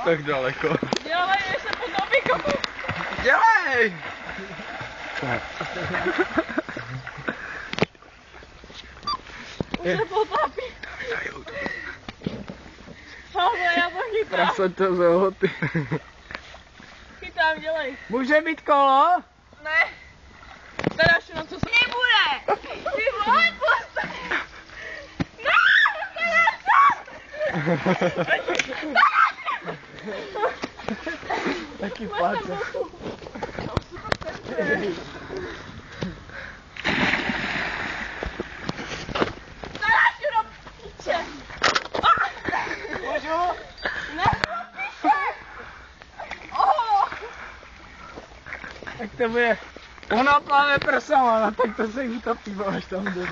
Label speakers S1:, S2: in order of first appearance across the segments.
S1: Tak daleko.
S2: Dělej, ještě po noviku.
S1: Dělej!
S2: Už se potapí. Ale já to chytám.
S1: Prasata za ohoty.
S2: Chytám, dělej.
S1: Může být kolo?
S2: Ne. Teda ještě na co se... Nebude. Ty vole, postav. Ne,
S1: Taky pláče.
S2: Můžu? Ne,
S1: Tak to bude. Ona pláve prsama, no tak to se jí utopí, až tam jde.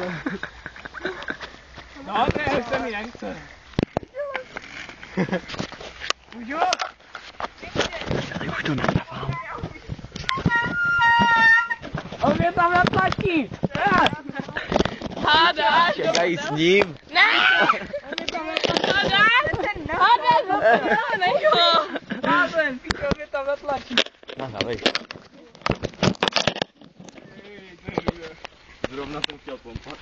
S1: No, to je, se mi nechce. Můžu? Tady už to nahrávám. On mě tam natlačí!
S2: hádáš.
S1: Čekají s ním.
S2: Ne! Hádáš, necho.
S1: Házen, ty mě tam natlačí.
S3: No, dávej.
S1: Zrovna jsem chtěl pompat.